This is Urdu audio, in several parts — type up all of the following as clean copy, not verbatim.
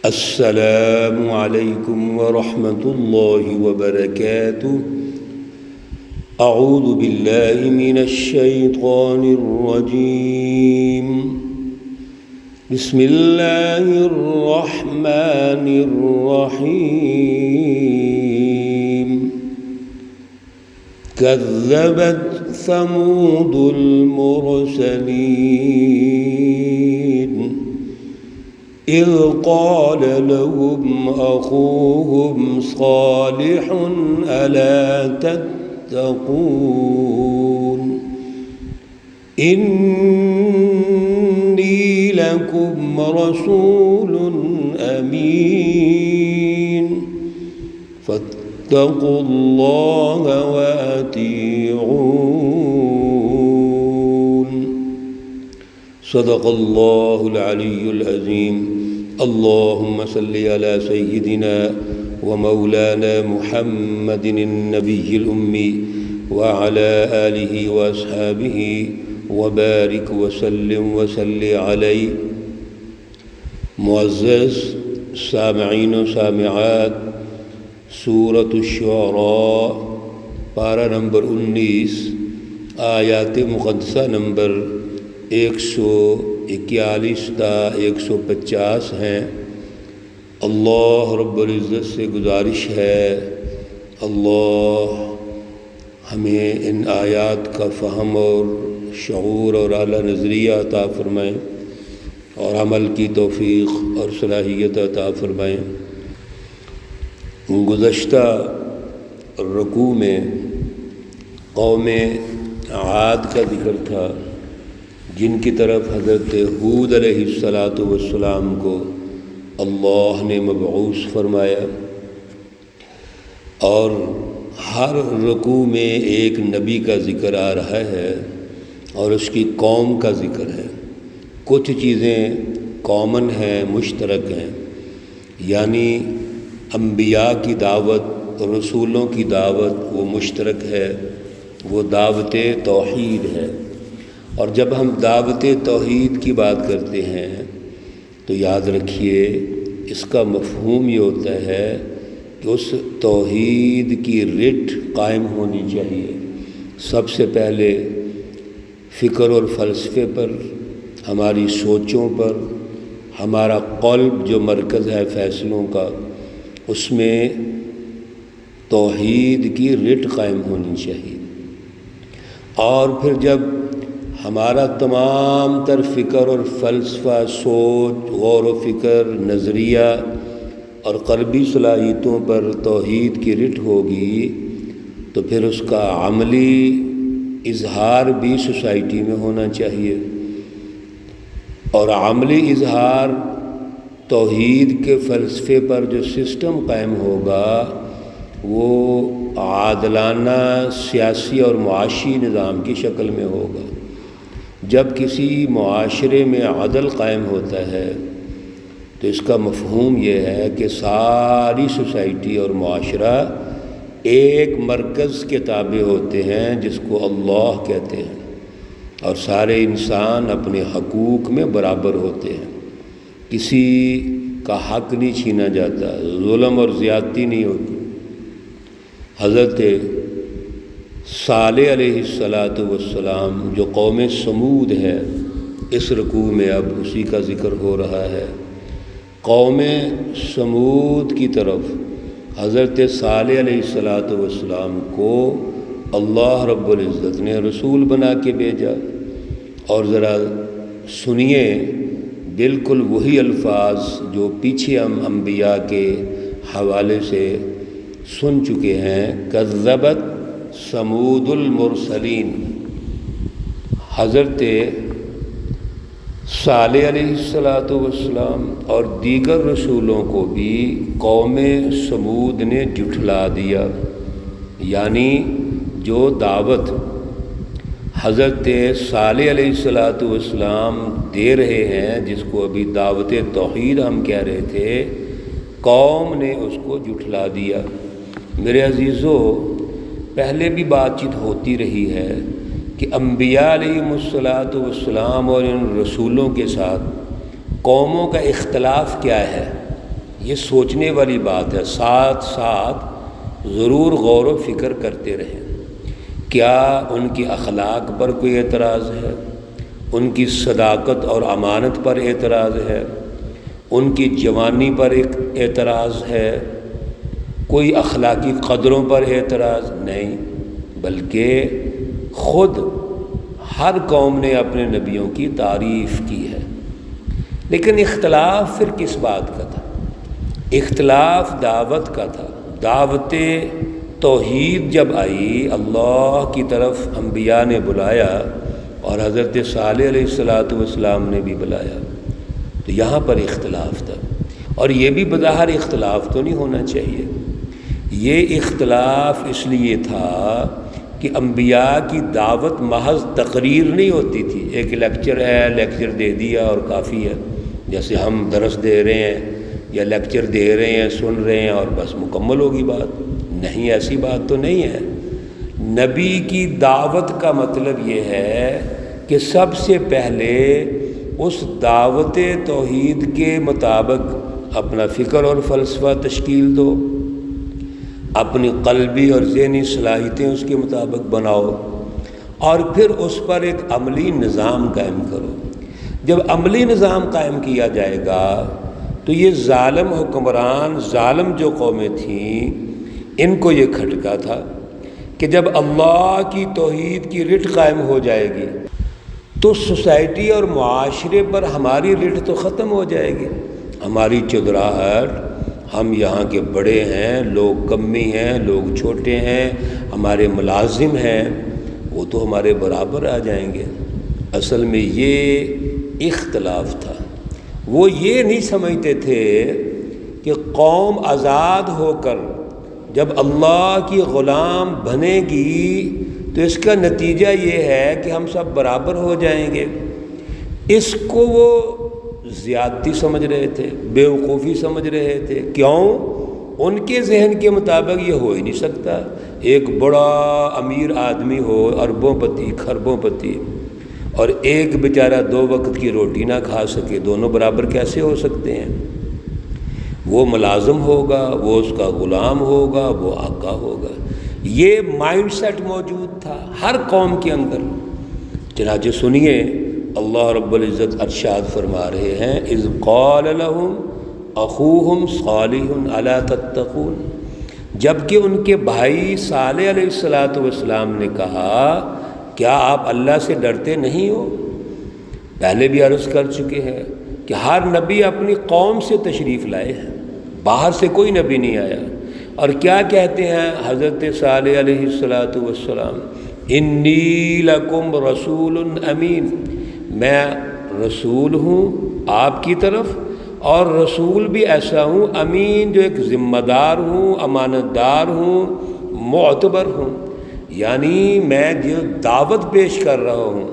السلام علیکم ورحمۃ اللہ وبرکاتہ۔ اعوذ باللہ من الشیطان الرجیم، بسم اللہ الرحمن الرحیم۔ کذبت ثمود المرسلین اذ قال لهم اخوهم صالح الا تتقون انی لکم رسول امین فاتقوا اللہ وأطیعون۔ صدق اللہ العلی العظیم۔ اللہم صلی علی سیدنا ومولانا محمد النبی الأمی وعلى آلہ واصحابہ وبارک وسلم وصلی علیہ۔ معزز سامعین و سامعات، سورۃ الشعراء پارہ نمبر 19 آیات مقدسہ نمبر 141 تا 150 ہیں۔ اللہ رب العزت سے گزارش ہے اللہ ہمیں ان آیات کا فہم اور شعور اور اعلیٰ نظریہ عطا فرمائیں اور عمل کی توفیق اور صلاحیت عطا فرمائیں۔ گزشتہ رکوع میں قوم عاد کا ذکر تھا، جن کی طرف حضرت ہود علیہ السلام کو اللہ نے مبعوث فرمایا، اور ہر رکوع میں ایک نبی کا ذکر آ رہا ہے اور اس کی قوم کا ذکر ہے۔ کچھ چیزیں کامن ہیں، مشترک ہیں، یعنی انبیاء کی دعوت، رسولوں کی دعوت وہ مشترک ہے، وہ دعوت توحید ہے۔ اور جب ہم دعوت توحید کی بات کرتے ہیں تو یاد رکھیے اس کا مفہوم یہ ہوتا ہے کہ اس توحید کی رٹ قائم ہونی چاہیے۔ سب سے پہلے فکر اور فلسفے پر، ہماری سوچوں پر، ہمارا قلب جو مرکز ہے فیصلوں کا، اس میں توحید کی رٹ قائم ہونی چاہیے۔ اور پھر جب ہمارا تمام تر فکر اور فلسفہ، سوچ، غور و فکر، نظریہ اور قلبی صلاحیتوں پر توحید کی رٹ ہوگی تو پھر اس کا عملی اظہار بھی سوسائٹی میں ہونا چاہیے، اور عملی اظہار توحید کے فلسفے پر جو سسٹم قائم ہوگا وہ عادلانہ سیاسی اور معاشی نظام کی شکل میں ہوگا۔ جب کسی معاشرے میں عدل قائم ہوتا ہے تو اس کا مفہوم یہ ہے کہ ساری سوسائٹی اور معاشرہ ایک مرکز کے تابع ہوتے ہیں جس کو اللہ کہتے ہیں، اور سارے انسان اپنے حقوق میں برابر ہوتے ہیں، کسی کا حق نہیں چھینا جاتا، ظلم اور زیادتی نہیں ہوتی۔ حضرت صالح علیہ السلام جو قوم سمود ہے، اس رکوع میں اب اسی کا ذکر ہو رہا ہے۔ قوم سمود کی طرف حضرت صالح علیہ السلام کو اللہ رب العزت نے رسول بنا کے بھیجا، اور ذرا سنیے بالکل وہی الفاظ جو پیچھے ہم انبیاء کے حوالے سے سن چکے ہیں۔ کذبت ثمود المرسلین، حضرت صالح علیہ السلام اور دیگر رسولوں کو بھی قوم سمود نے جھٹلا دیا، یعنی جو دعوت حضرت صالح علیہ السلام دے رہے ہیں، جس کو ابھی دعوت توحید ہم کہہ رہے تھے، قوم نے اس کو جھٹلا دیا۔ میرے عزیزو، پہلے بھی بات چیت ہوتی رہی ہے کہ انبیاء علیہ السلام اور ان رسولوں کے ساتھ قوموں کا اختلاف کیا ہے۔ یہ سوچنے والی بات ہے، ساتھ ساتھ ضرور غور و فکر کرتے رہیں۔ کیا ان کی اخلاق پر کوئی اعتراض ہے؟ ان کی صداقت اور امانت پر اعتراض ہے؟ ان کی جوانی پر ایک اعتراض ہے؟ کوئی اخلاقی قدروں پر اعتراض نہیں، بلکہ خود ہر قوم نے اپنے نبیوں کی تعریف کی ہے۔ لیکن اختلاف پھر کس بات کا تھا؟ اختلاف دعوت کا تھا۔ دعوت توحید جب آئی، اللہ کی طرف انبیاء نے بلایا اور حضرت صالح علیہ السلام نے بھی بلایا، تو یہاں پر اختلاف تھا۔ اور یہ بھی بظاہر اختلاف تو نہیں ہونا چاہیے، یہ اختلاف اس لیے تھا کہ انبیاء کی دعوت محض تقریر نہیں ہوتی تھی، ایک لیکچر ہے، لیکچر دے دیا اور کافی ہے، جیسے ہم درس دے رہے ہیں یا لیکچر دے رہے ہیں، سن رہے ہیں اور بس مکمل ہوگی بات۔ نہیں، ایسی بات تو نہیں ہے۔ نبی کی دعوت کا مطلب یہ ہے کہ سب سے پہلے اس دعوت توحید کے مطابق اپنا فکر اور فلسفہ تشکیل دو، اپنی قلبی اور ذہنی صلاحیتیں اس کے مطابق بناؤ، اور پھر اس پر ایک عملی نظام قائم کرو۔ جب عملی نظام قائم کیا جائے گا تو یہ ظالم حکمران، ظالم جو قومیں تھیں، ان کو یہ کھٹکا تھا کہ جب اللہ کی توحید کی رٹ قائم ہو جائے گی تو سوسائٹی اور معاشرے پر ہماری رٹ تو ختم ہو جائے گی، ہماری چودراہٹ، ہم یہاں کے بڑے ہیں، لوگ کمی ہیں، لوگ چھوٹے ہیں، ہمارے ملازم ہیں، وہ تو ہمارے برابر آ جائیں گے۔ اصل میں یہ اختلاف تھا۔ وہ یہ نہیں سمجھتے تھے کہ قوم آزاد ہو کر جب اللہ کی غلام بنے گی تو اس کا نتیجہ یہ ہے کہ ہم سب برابر ہو جائیں گے۔ اس کو وہ زیادتی سمجھ رہے تھے، بیوقوفی سمجھ رہے تھے۔ کیوں؟ ان کے ذہن کے مطابق یہ ہو ہی نہیں سکتا۔ ایک بڑا امیر آدمی ہو، اربوں پتی، کھربوں پتی، اور ایک بیچارہ 2 وقت کی روٹی نہ کھا سکے، دونوں برابر کیسے ہو سکتے ہیں؟ وہ ملازم ہوگا، وہ اس کا غلام ہوگا، وہ آقا ہوگا۔ یہ مائنڈ سیٹ موجود تھا ہر قوم کے اندر۔ چنانچہ سنیے، اللہ رب العزت ارشاد فرما رہے ہیں، اذ قال لهم اخوہم صالح الا تتقون، جب کہ ان کے بھائی صالح علیہ السلام نے کہا، کیا آپ اللہ سے ڈرتے نہیں ہو؟ پہلے بھی عرض کر چکے ہیں کہ ہر نبی اپنی قوم سے تشریف لائے ہیں، باہر سے کوئی نبی نہیں آیا۔ اور کیا کہتے ہیں حضرت صالح علیہ السلام، انی لکم رسول امین، میں رسول ہوں آپ کی طرف، اور رسول بھی ایسا ہوں امین، جو ایک ذمہ دار ہوں، امانت دار ہوں، معتبر ہوں۔ یعنی میں جو دعوت پیش کر رہا ہوں،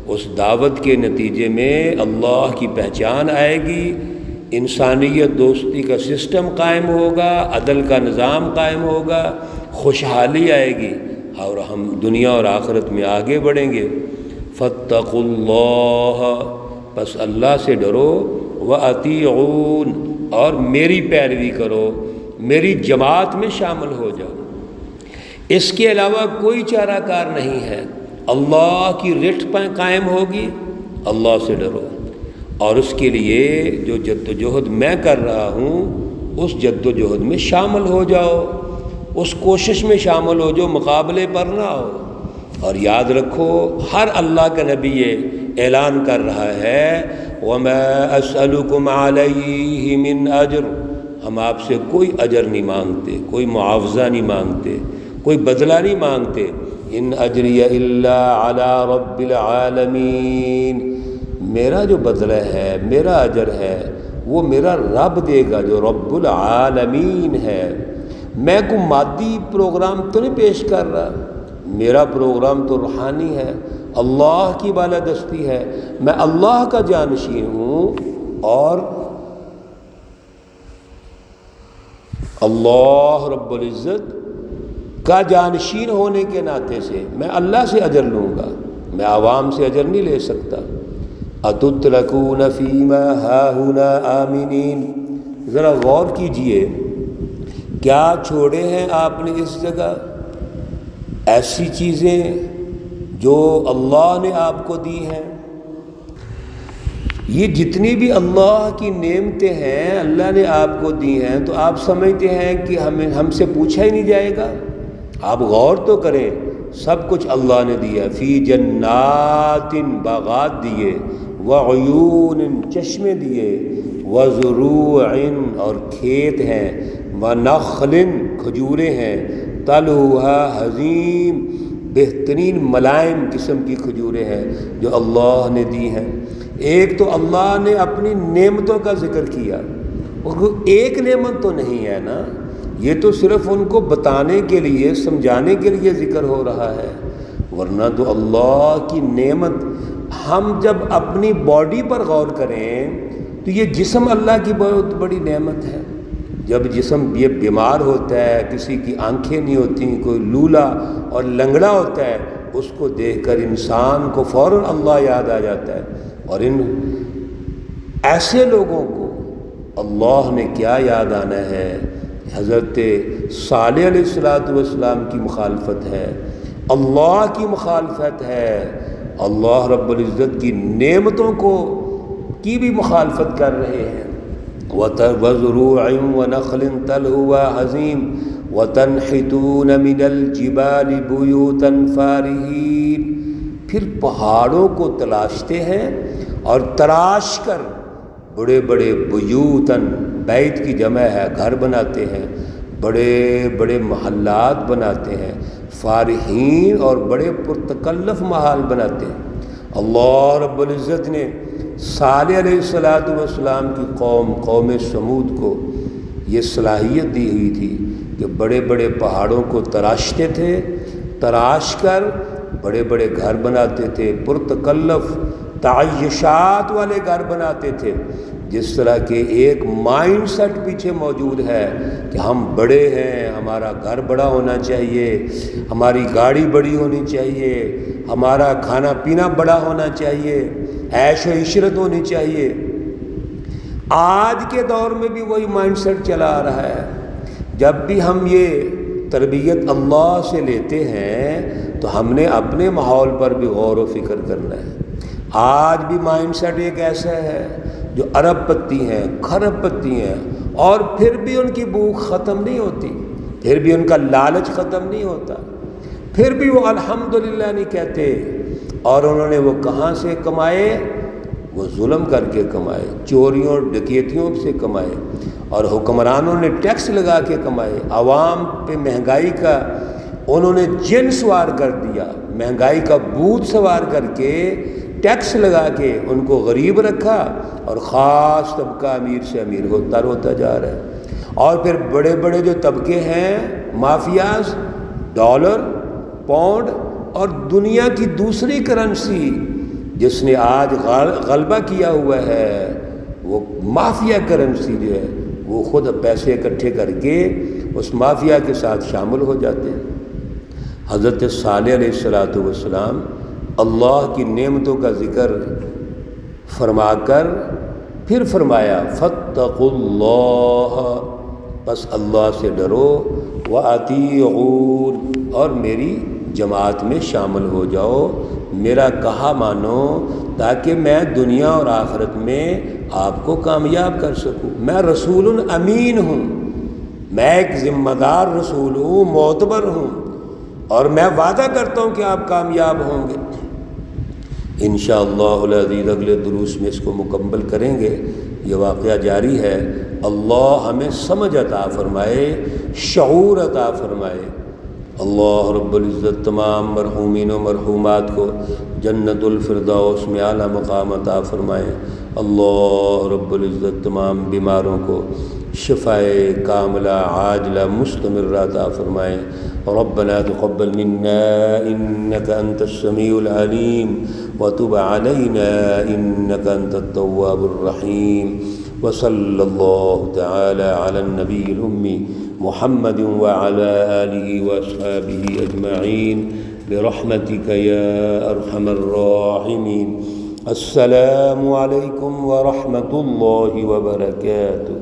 اس دعوت کے نتیجے میں اللہ کی پہچان آئے گی، انسانیت دوستی کا سسٹم قائم ہوگا، عدل کا نظام قائم ہوگا، خوشحالی آئے گی، اور ہم دنیا اور آخرت میں آگے بڑھیں گے۔ فاتقوا اللہ، پس اللہ سے ڈرو، وَأَطِیعُونَ، اور میری پیروی کرو، میری جماعت میں شامل ہو جاؤ۔ اس کے علاوہ کوئی چارہ کار نہیں ہے۔ اللہ کی رٹ قائم ہوگی، اللہ سے ڈرو، اور اس کے لیے جو جد و جہد میں کر رہا ہوں، اس جد و جہد میں شامل ہو جاؤ، اس کوشش میں شامل ہو جو مقابلے پر نہ ہو۔ اور یاد رکھو، ہر اللہ کا نبی یہ اعلان کر رہا ہے، وَمَا أَسْأَلُكُمْ عَلَيْهِ مِنْ أَجْرٍ، ہم آپ سے کوئی اجر نہیں مانگتے، کوئی معاوضہ نہیں مانگتے، کوئی بدلہ نہیں مانگتے۔ ان اجری الا علی رب العالمین، میرا جو بدلہ ہے، میرا اجر ہے، وہ میرا رب دے گا جو رب العالمین ہے۔ میں کوئی مادی پروگرام تو نہیں پیش کر رہا، میرا پروگرام تو روحانی ہے، اللہ کی بالادستی ہے، میں اللہ کا جانشین ہوں، اور اللہ رب العزت کا جانشین ہونے کے ناطے سے میں اللہ سے اجر لوں گا، میں عوام سے اجر نہیں لے سکتا۔ اتترکون فیما ہاہنا آمنین، ذرا غور کیجئے، کیا چھوڑے ہیں آپ نے اس جگہ؟ ایسی چیزیں جو اللہ نے آپ کو دی ہیں۔ یہ جتنی بھی اللہ کی نعمتیں ہیں اللہ نے آپ کو دی ہیں، تو آپ سمجھتے ہیں کہ ہم سے پوچھا ہی نہیں جائے گا؟ آپ غور تو کریں، سب کچھ اللہ نے دیا۔ فی جنات، باغات دیے، وعیون، چشمے دیے، وزروع، اور کھیت ہیں، ونخل، کھجوریں ہیں، طلعها حضیم، بہترین ملائم قسم کی کھجوریں ہیں جو اللہ نے دی ہیں۔ ایک تو اللہ نے اپنی نعمتوں کا ذکر کیا، ایک نعمت تو نہیں ہے نا، یہ تو صرف ان کو بتانے کے لیے، سمجھانے کے لیے ذکر ہو رہا ہے، ورنہ تو اللہ کی نعمت۔ ہم جب اپنی باڈی پر غور کریں تو یہ جسم اللہ کی بہت بڑی نعمت ہے۔ جب جسم یہ بیمار ہوتا ہے، کسی کی آنکھیں نہیں ہوتی، کوئی لولا اور لنگڑا ہوتا ہے، اس کو دیکھ کر انسان کو فوراً اللہ یاد آ جاتا ہے، اور ان ایسے لوگوں کو اللہ نے کیا یاد آنا ہے؟ حضرت صالح علیہ السلام کی مخالفت ہے، اللہ کی مخالفت ہے، اللہ رب العزت کی نعمتوں کی بھی مخالفت کر رہے ہیں۔ وَزُرُوعٍ وَنَخْلٍ طَلْعُهَا حَضِيمٌ وَتَنْحِتُونَ مِنَ الْجِبَالِ بُيُوتًا فَارِهِينَ، پھر پہاڑوں کو تلاشتے ہیں اور تراش کر بڑے بڑے بیوتن، بیت کی جمع ہے، گھر بناتے ہیں، بڑے بڑے محلات بناتے ہیں، فارحین، اور بڑے پرتکلف محال بناتے ہیں۔ اللہ رب العزت نے صالح علیہ السلام کی قوم سمود کو یہ صلاحیت دی ہوئی تھی کہ بڑے بڑے پہاڑوں کو تراشتے تھے، تراش کر بڑے بڑے گھر بناتے تھے، پرتکلف تعیشات والے گھر بناتے تھے، جس طرح کہ ایک مائنڈ سیٹ پیچھے موجود ہے کہ ہم بڑے ہیں، ہمارا گھر بڑا ہونا چاہیے، ہماری گاڑی بڑی ہونی چاہیے، ہمارا کھانا پینا بڑا ہونا چاہیے، عیش و عشرت ہونی چاہیے۔ آج کے دور میں بھی وہی مائنڈ سیٹ چلا آ رہا ہے۔ جب بھی ہم یہ تربیت اللہ سے لیتے ہیں تو ہم نے اپنے ماحول پر بھی غور و فکر کرنا ہے۔ آج بھی مائنڈ سیٹ ایک ایسا ہے جو ارب پتی ہیں، کھرب پتی ہیں، اور پھر بھی ان کی بھوک ختم نہیں ہوتی، پھر بھی ان کا لالچ ختم نہیں ہوتا، پھر بھی وہ الحمدللہ نہیں کہتے۔ اور انہوں نے وہ کہاں سے کمائے؟ وہ ظلم کر کے کمائے، چوریوں اور ڈکیتیوں سے کمائے، اور حکمرانوں نے ٹیکس لگا کے کمائے، عوام پہ مہنگائی کا انہوں نے جن سوار کر دیا، مہنگائی کا بھوت سوار کر کے ٹیکس لگا کے ان کو غریب رکھا، اور خاص طبقہ امیر سے امیر ہوتا جا رہا ہے۔ اور پھر بڑے بڑے جو طبقے ہیں، مافیاز، ڈالر، پاؤنڈ اور دنیا کی دوسری کرنسی جس نے آج غلبہ کیا ہوا ہے، وہ مافیا کرنسی جو ہے، وہ خود پیسے اکٹھے کر کے اس مافیا کے ساتھ شامل ہو جاتے ہیں۔ حضرت صالح علیہ السلام اللہ کی نعمتوں کا ذکر فرما کر پھر فرمایا فاتقوا اللہ، بس اللہ سے ڈرو، وَأَطِیعُونِ، اور میری جماعت میں شامل ہو جاؤ، میرا کہا مانو، تاکہ میں دنیا اور آخرت میں آپ کو کامیاب کر سکوں۔ میں رسول امین ہوں، میں ایک ذمہ دار رسول ہوں، معتبر ہوں، اور میں وعدہ کرتا ہوں کہ آپ کامیاب ہوں گے۔ انشاءاللہ العزیز اگلے دروس میں اس کو مکمل کریں گے۔ یہ واقعہ جاری ہے۔ اللہ ہمیں سمجھ عطا فرمائے، شعور عطا فرمائے۔ اللہ رب العزت تمام مرحومین و مرحومات کو جنت الفردوس میں اعلیٰ مقام عطا فرمائے۔ اللہ رب العزت تمام بیماروں کو شفائے کاملہ عاجلہ مستمرہ عطا فرمائے۔ ربنا تقبل منا انك انت السميع العليم وتب علينا انك انت التواب الرحيم، وصلى الله تعالى على النبي الأمي محمد وعلى آله وأصحابه أجمعين برحمتك يا أرحم الراحمين۔ السلام عليكم ورحمة الله وبركاته۔